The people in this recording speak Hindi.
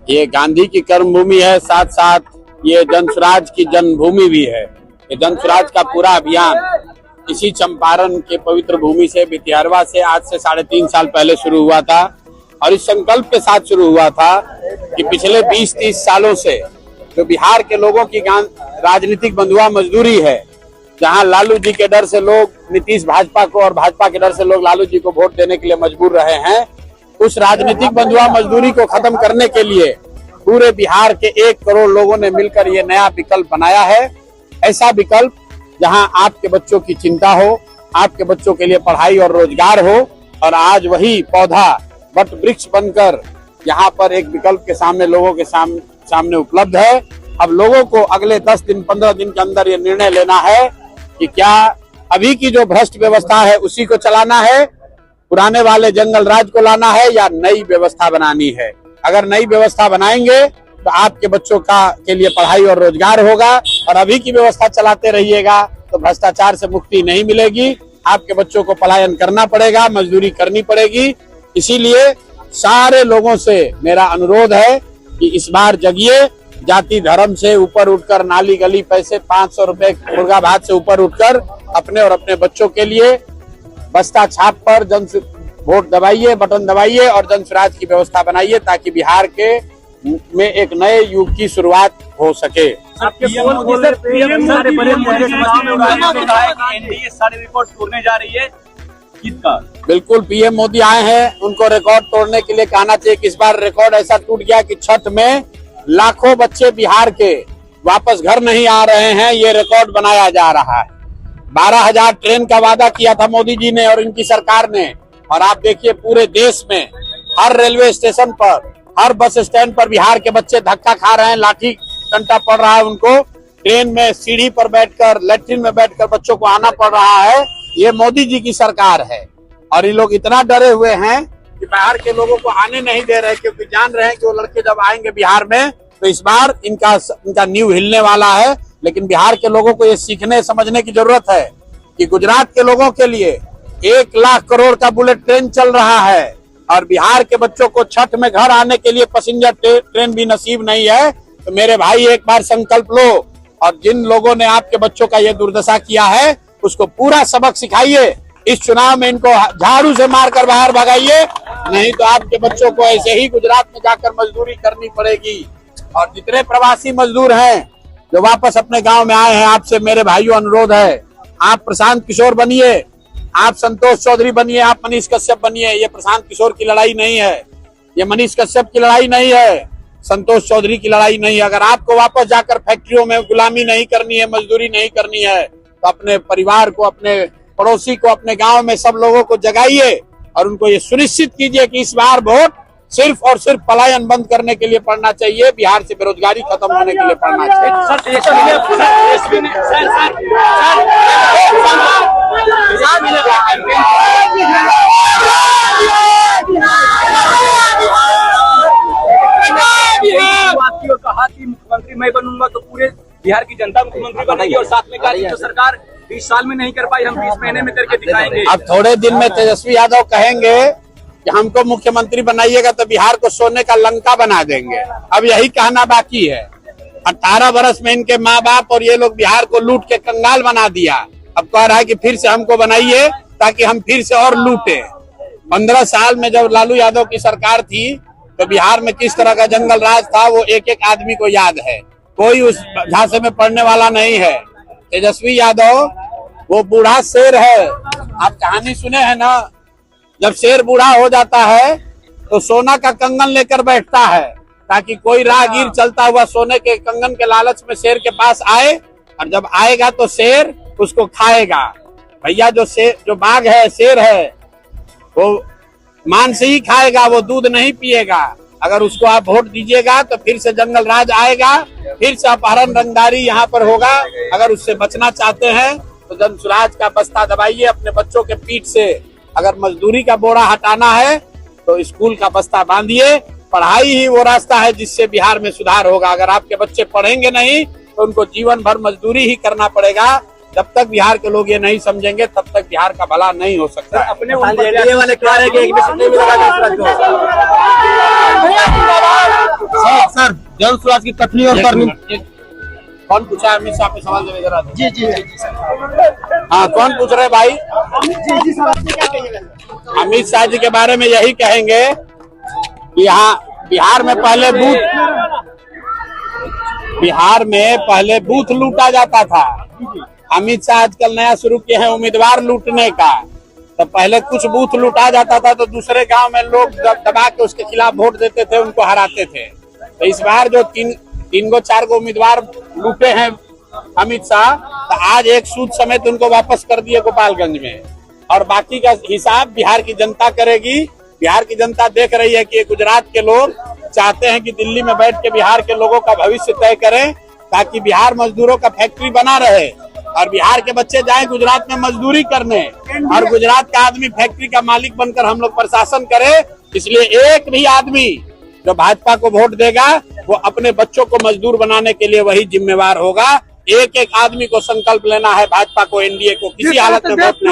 ये गांधी की कर्मभूमि है, साथ साथ ये जन स्वराज की जन्मभूमि भी है। ये जन स्वराज का पूरा अभियान इसी चंपारण के पवित्र भूमि से, बिटियारवा से आज से 3.5 साल पहले शुरू हुआ था और इस संकल्प के साथ शुरू हुआ था कि पिछले 20-30 सालों से जो बिहार के लोगों की राजनीतिक बंधुआ मजदूरी है, जहां लालू जी के डर से लोग नीतीश भाजपा को और भाजपा के डर से लोग लालू जी को वोट देने के लिए मजबूर रहे हैं, उस राजनीतिक बंधुआ मजदूरी को खत्म करने के लिए पूरे बिहार के 1 करोड़ लोगों ने मिलकर ये नया विकल्प बनाया है। ऐसा विकल्प जहां आपके बच्चों की चिंता हो, आपके बच्चों के लिए पढ़ाई और रोजगार हो, और आज वही पौधा वट वृक्ष बनकर यहाँ पर एक विकल्प के सामने लोगों के सामने उपलब्ध है। अब लोगों को अगले 10 दिन 15 दिन के अंदर ये निर्णय लेना है कि क्या अभी की जो भ्रष्ट व्यवस्था है उसी को चलाना है, पुराने वाले जंगल राज को लाना है, या नई व्यवस्था बनानी है। अगर नई व्यवस्था बनाएंगे तो आपके बच्चों के लिए पढ़ाई और रोजगार होगा, और अभी की व्यवस्था चलाते रहिएगा तो भ्रष्टाचार से मुक्ति नहीं मिलेगी, आपके बच्चों को पलायन करना पड़ेगा, मजदूरी करनी पड़ेगी। इसीलिए सारे लोगों से मेरा अनुरोध है कि इस बार जगिए, जाति धर्म से ऊपर उठकर, नाली गली पैसे 500 रुपए मुर्गा भात से ऊपर उठकर अपने और अपने बच्चों के लिए बस्ता छाप पर वोट दबाइए, बटन दबाइए और जन स्वराज की व्यवस्था बनाइए, ताकि बिहार के में एक नए युग की शुरुआत हो सके। एनडीए सारे रिकॉर्ड तोड़ने जा रही है, किसका? बिल्कुल, पीएम मोदी आए हैं, उनको रिकॉर्ड तोड़ने के लिए कहना चाहिए कि इस बार रिकॉर्ड ऐसा टूट गया कि छठ में लाखों बच्चे बिहार के वापस घर नहीं आ रहे हैं। ये रिकॉर्ड बनाया जा रहा है। 12,000 ट्रेन का वादा किया था मोदी जी ने और इनकी सरकार ने, और आप देखिए पूरे देश में हर रेलवे स्टेशन पर, हर बस स्टैंड पर बिहार के बच्चे धक्का खा रहे हैं, लाठी डंडा पड़ रहा है उनको, ट्रेन में सीढ़ी पर बैठकर, लैट्रिन में बैठकर बच्चों को आना पड़ रहा है। ये मोदी जी की सरकार है और ये लोग इतना डरे हुए हैं कि बिहार के लोगों को आने नहीं दे रहे, क्योंकि जान रहे हैं कि वो लड़के जब आएंगे बिहार में तो इस बार इनका नींव हिलने वाला है। लेकिन बिहार के लोगों को ये सीखने समझने की जरूरत है कि गुजरात के लोगों के लिए 1 लाख करोड़ का बुलेट ट्रेन चल रहा है और बिहार के बच्चों को छठ में घर आने के लिए पैसेंजर ट्रेन भी नसीब नहीं है। तो मेरे भाई एक बार संकल्प लो और जिन लोगों ने आपके बच्चों का ये दुर्दशा किया है उसको पूरा सबक सिखाइए। इस चुनाव में इनको झाड़ू से मारकर बाहर भगाइए, नहीं तो आपके बच्चों को ऐसे ही गुजरात में जाकर मजदूरी करनी पड़ेगी। और जितने प्रवासी मजदूर हैं जो वापस अपने गांव में आए हैं, आपसे मेरे भाइयों अनुरोध है, आप प्रशांत किशोर बनिए, आप संतोष चौधरी बनिए, आप मनीष कश्यप बनिए। ये प्रशांत किशोर की लड़ाई नहीं है, ये मनीष कश्यप की लड़ाई नहीं है, संतोष चौधरी की लड़ाई नहीं है। अगर आपको वापस जाकर फैक्ट्रियों में गुलामी नहीं करनी है, मजदूरी नहीं करनी है, तो अपने परिवार को, अपने पड़ोसी को, अपने गांव में सब लोगों को जगाइए और उनको ये सुनिश्चित कीजिए कि इस बार वोट सिर्फ और सिर्फ पलायन बंद करने के लिए पड़ना चाहिए, बिहार से बेरोजगारी खत्म होने के लिए पड़ना चाहिए। कहा कि मुख्यमंत्री मैं बनूंगा तो पूरे बिहार की जनता मुख्यमंत्री बनेगी, और साथ में कहा कि जो सरकार 20 साल में नहीं कर पाई हम 20 महीने में करके दिखाएंगे। अब थोड़े दिन में तेजस्वी यादव कहेंगे कि हमको मुख्यमंत्री बनाइएगा तो बिहार को सोने का लंका बना देंगे। अब यही कहना बाकी है। 18 वर्ष में इनके माँ बाप और ये लोग बिहार को लूट के कंगाल बना दिया। अब कह रहा है कि फिर से हमको बनाइए ताकि हम फिर से और लूटे। 15 साल में जब लालू यादव की सरकार थी तो बिहार में किस तरह का जंगल राज था वो एक एक आदमी को याद है, कोई उस झांसे में पड़ने वाला नहीं है। तेजस्वी यादव वो बूढ़ा शेर है, आप कहानी सुने हैं ना, जब शेर बूढ़ा हो जाता है तो सोना का कंगन लेकर बैठता है ताकि कोई राहगीर चलता हुआ सोने के कंगन के लालच में शेर के पास आए, और जब आएगा तो शेर उसको खाएगा। भैया जो बाघ है, शेर है, वो मांस ही खाएगा, वो दूध नहीं पिएगा। अगर उसको आप वोट दीजिएगा तो फिर से जंगल राज आएगा, फिर से अपहरण रंगदारी यहाँ पर होगा। अगर उससे बचना चाहते हैं तो जन स्वराज का बस्ता दबाइए अपने बच्चों के पीठ से। अगर मजदूरी का बोरा हटाना है तो स्कूल का बस्ता बांधिए। पढ़ाई ही वो रास्ता है जिससे बिहार में सुधार होगा। अगर आपके बच्चे पढ़ेंगे नहीं तो उनको जीवन भर मजदूरी ही करना पड़ेगा। जब तक बिहार के लोग ये नहीं समझेंगे तब तक बिहार का भला नहीं हो सकता। अपने वाले क्या जन स्वराज की कथनी और करनी। कौन पूछा है अमित शाह पे सवाल जरा जरा? जी जी जी सर। हाँ, कौन पूछ रहे भाई? जी जी सर, आपने क्या कहिएगा? अमित शाह जी के बारे में यही कहेंगे कि यहाँ बिहार में पहले बूथ लूटा जाता था। अमित शाह आजकल नया शुरू किए हैं उम्मीदवार लूटने का। तो पहले कुछ बूथ लूटा जाता था तो दूसरे गांव में लोग दबा के उसके खिलाफ वोट देते थे, उनको हराते थे। तो इस बार जो तीन गो 4 गो उम्मीदवार लूटे हैं अमित शाह, तो आज एक सूद समेत उनको वापस कर दिए गोपालगंज में, और बाकी का हिसाब बिहार की जनता करेगी। बिहार की जनता देख रही है कि गुजरात के लोग चाहते हैं कि दिल्ली में बैठ के बिहार के लोगों का भविष्य तय करें, ताकि बिहार मजदूरों का फैक्ट्री बना रहे और बिहार के बच्चे जाएं गुजरात में मजदूरी करने, और गुजरात का आदमी फैक्ट्री का मालिक बनकर हम लोग प्रशासन करे। इसलिए एक भी आदमी जो भाजपा को वोट देगा वो अपने बच्चों को मजदूर बनाने के लिए वही जिम्मेवार होगा। एक एक आदमी को संकल्प लेना है भाजपा को, एनडीए को किसी हालत में वोट नहीं